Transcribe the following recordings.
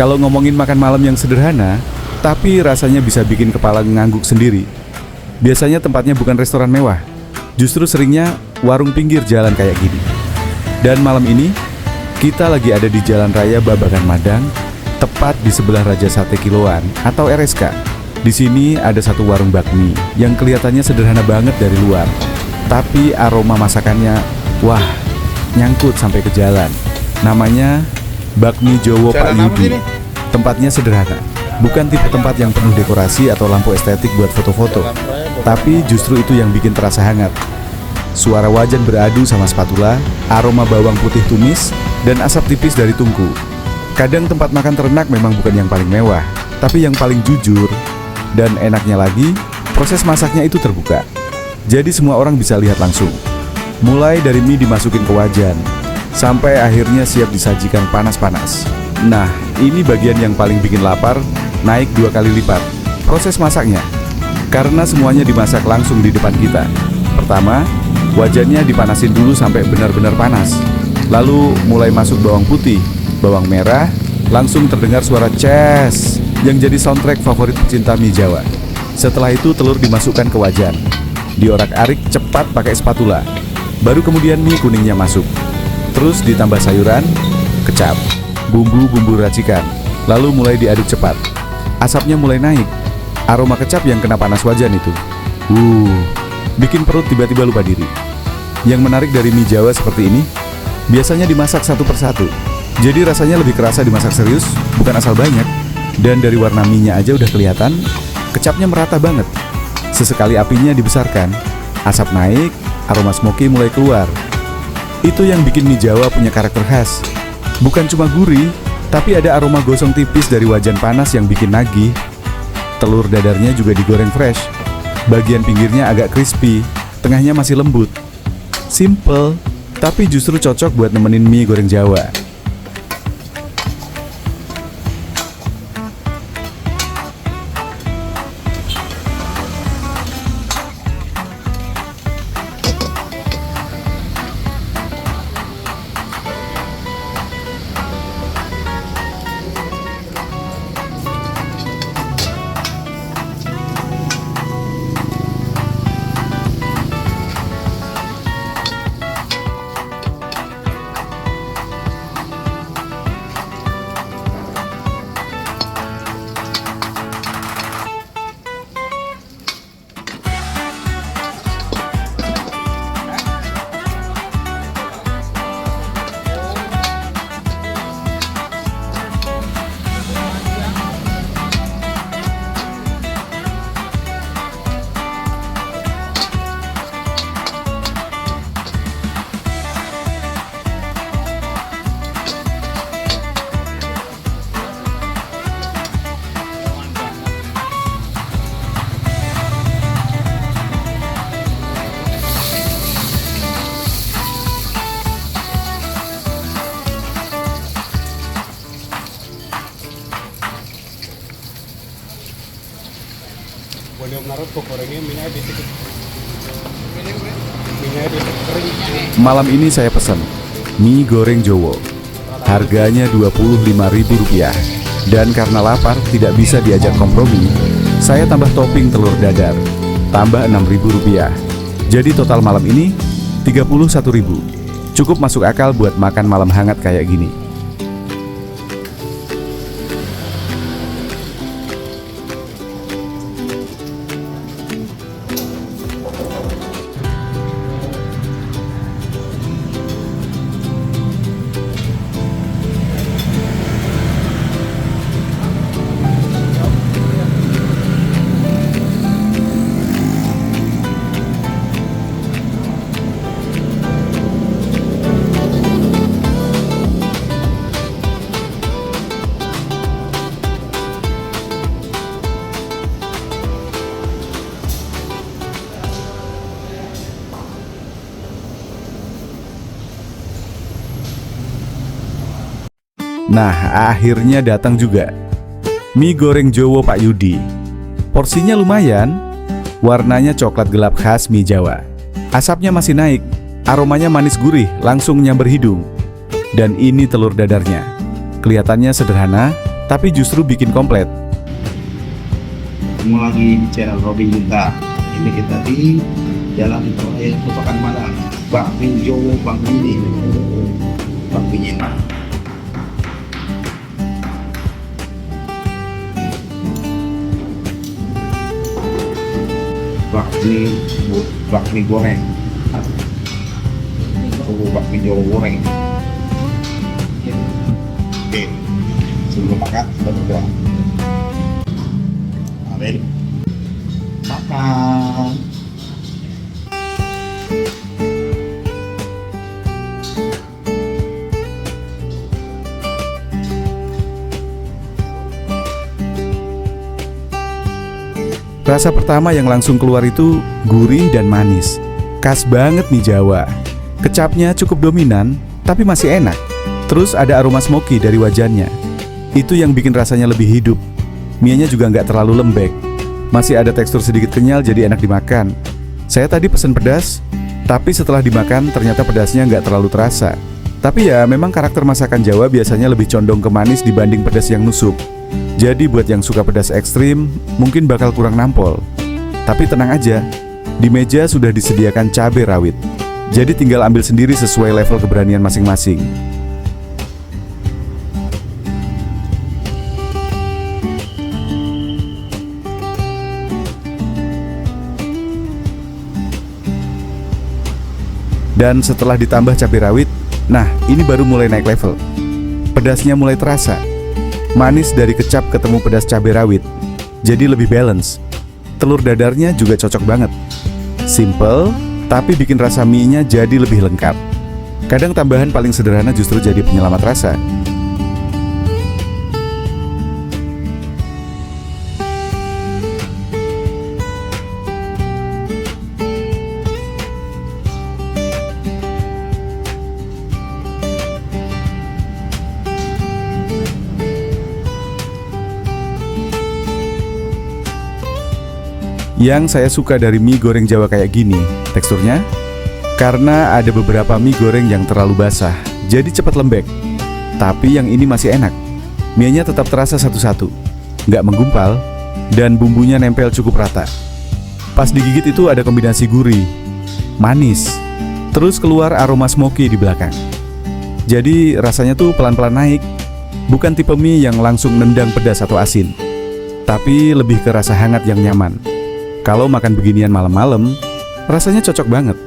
Kalau ngomongin makan malam yang sederhana, tapi rasanya bisa bikin kepala ngangguk sendiri. Biasanya tempatnya bukan restoran mewah, justru seringnya warung pinggir jalan kayak gini. Dan malam ini, kita lagi ada di Jalan Raya Babakan Madang, tepat di sebelah Raja Sate Kiloan atau RSK. Di sini ada satu warung bakmi yang kelihatannya sederhana banget dari luar, tapi aroma masakannya, wah, nyangkut sampai ke jalan. Namanya Bakmi Jowo Pak Yudi. Tempatnya sederhana, bukan tipe tempat yang penuh dekorasi atau lampu estetik buat foto-foto, tapi justru itu yang bikin terasa hangat. Suara wajan beradu sama spatula, aroma bawang putih tumis, dan asap tipis dari tungku. Kadang tempat makan ternak memang bukan yang paling mewah, tapi yang paling jujur. Dan enaknya lagi, proses masaknya itu terbuka, jadi semua orang bisa lihat langsung. Mulai dari mie dimasukin ke wajan, sampai akhirnya siap disajikan panas-panas. Nah, ini bagian yang paling bikin lapar, naik 2 kali lipat. Proses masaknya, karena semuanya dimasak langsung di depan kita. Pertama, wajannya dipanasin dulu sampai benar-benar panas. Lalu mulai masuk bawang putih, bawang merah, langsung terdengar suara ces yang jadi soundtrack favorit pecinta mie Jawa. Setelah itu telur dimasukkan ke wajan, diorak-arik cepat pakai spatula. Baru kemudian mie kuningnya masuk. Terus ditambah sayuran, kecap, bumbu-bumbu racikan, lalu mulai diaduk cepat. Asapnya mulai naik, aroma kecap yang kena panas wajan itu. Bikin perut tiba-tiba lupa diri. Yang menarik dari mie Jawa seperti ini, biasanya dimasak satu persatu. Jadi rasanya lebih kerasa dimasak serius, bukan asal banyak. Dan dari warna mie-nya aja udah kelihatan, kecapnya merata banget. Sesekali apinya dibesarkan, asap naik, aroma smoky mulai keluar. Itu yang bikin mie Jawa punya karakter khas. Bukan cuma gurih, tapi ada aroma gosong tipis dari wajan panas yang bikin nagih. Telur dadarnya juga digoreng fresh. Bagian pinggirnya agak crispy, tengahnya masih lembut. Simple, tapi justru cocok buat nemenin mie goreng Jawa. Malam ini saya pesan mie goreng Jowo. Harganya Rp25.000. Dan karena lapar tidak bisa diajak kompromi, saya tambah topping telur dadar, tambah Rp6.000. Jadi total malam ini Rp31.000. Cukup masuk akal buat makan malam hangat kayak gini. Nah, akhirnya datang juga mie goreng Jowo Pak Yudi. Porsinya lumayan, warnanya coklat gelap khas mie Jawa. Asapnya masih naik, aromanya manis gurih, langsung nyamber hidung. Dan ini telur dadarnya. Kelihatannya sederhana, tapi justru bikin komplit. Ketemu lagi di channel Robin Junta. Ini kita di Jalan Raya Pekan Malang. Bakmi Jowo Bang Yudi. Bakminya. Bakmi goreng. Bakmi Jowo goreng. Oke, sebelum makan kita berdoa. Amin. Makan. Rasa pertama yang langsung keluar itu gurih dan manis. Khas banget mie Jawa. Kecapnya cukup dominan, tapi masih enak. Terus ada aroma smoky dari wajannya. Itu yang bikin rasanya lebih hidup. Mie-nya juga nggak terlalu lembek. Masih ada tekstur sedikit kenyal, jadi enak dimakan. Saya tadi pesen pedas, tapi setelah dimakan ternyata pedasnya nggak terlalu terasa. Tapi ya memang karakter masakan Jawa biasanya lebih condong ke manis dibanding pedas yang nusuk. Jadi buat yang suka pedas ekstrim, mungkin bakal kurang nampol. Tapi tenang aja, di meja sudah disediakan cabai rawit. Jadi tinggal ambil sendiri sesuai level keberanian masing-masing. Dan setelah ditambah cabai rawit, nah ini baru mulai naik level. Pedasnya mulai terasa. Manis dari kecap ketemu pedas cabai rawit, jadi lebih balance. Telur dadarnya juga cocok banget. Simple, tapi bikin rasa mie-nya jadi lebih lengkap. Kadang tambahan paling sederhana justru jadi penyelamat rasa. Yang saya suka dari mie goreng Jawa kayak gini, teksturnya, karena ada beberapa mie goreng yang terlalu basah, jadi cepat lembek. Tapi yang ini masih enak. Mie-nya tetap terasa satu-satu, nggak menggumpal, dan bumbunya nempel cukup rata. Pas digigit itu ada kombinasi gurih, manis, terus keluar aroma smoky di belakang. Jadi rasanya tuh pelan-pelan naik, bukan tipe mie yang langsung nendang pedas atau asin, tapi lebih ke rasa hangat yang nyaman. Kalau makan beginian malam-malam, rasanya cocok banget.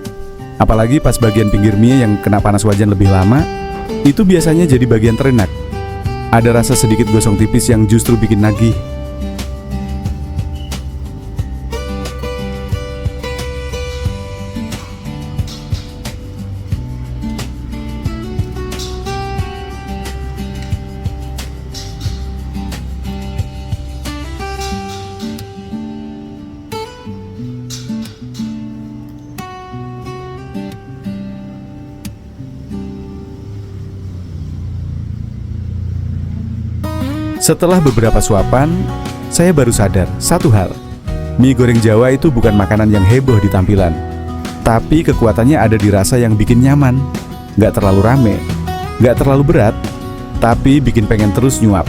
Apalagi pas bagian pinggir mie yang kena panas wajan lebih lama, itu biasanya jadi bagian terenak. Ada rasa sedikit gosong tipis yang justru bikin nagih. Setelah beberapa suapan, saya baru sadar satu hal. Mie goreng Jawa itu bukan makanan yang heboh di tampilan, tapi kekuatannya ada di rasa yang bikin nyaman. Nggak terlalu rame, nggak terlalu berat, tapi bikin pengen terus nyuap.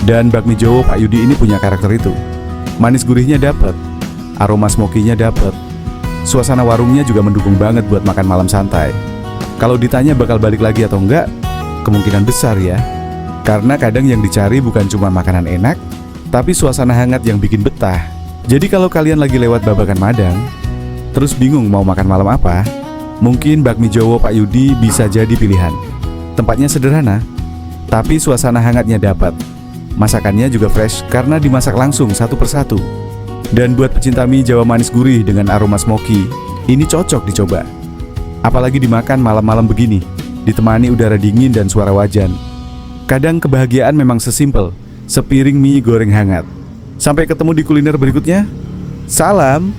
Dan bakmi Jowo Pak Yudi ini punya karakter itu. Manis gurihnya dapet, aroma smoky-nya dapet. Suasana warungnya juga mendukung banget buat makan malam santai. Kalau ditanya bakal balik lagi atau enggak, kemungkinan besar ya. Karena kadang yang dicari bukan cuma makanan enak, tapi suasana hangat yang bikin betah. Jadi kalau kalian lagi lewat Babakan Madang, terus bingung mau makan malam apa, mungkin bakmi Jowo Pak Yudi bisa jadi pilihan. Tempatnya sederhana, tapi suasana hangatnya dapat. Masakannya juga fresh karena dimasak langsung satu persatu. Dan buat pecinta mie Jawa manis gurih dengan aroma smoky, ini cocok dicoba. Apalagi dimakan malam-malam begini, ditemani udara dingin dan suara wajan. Kadang kebahagiaan memang sesimpel sepiring mie goreng hangat. Sampai ketemu di kuliner berikutnya. Salam.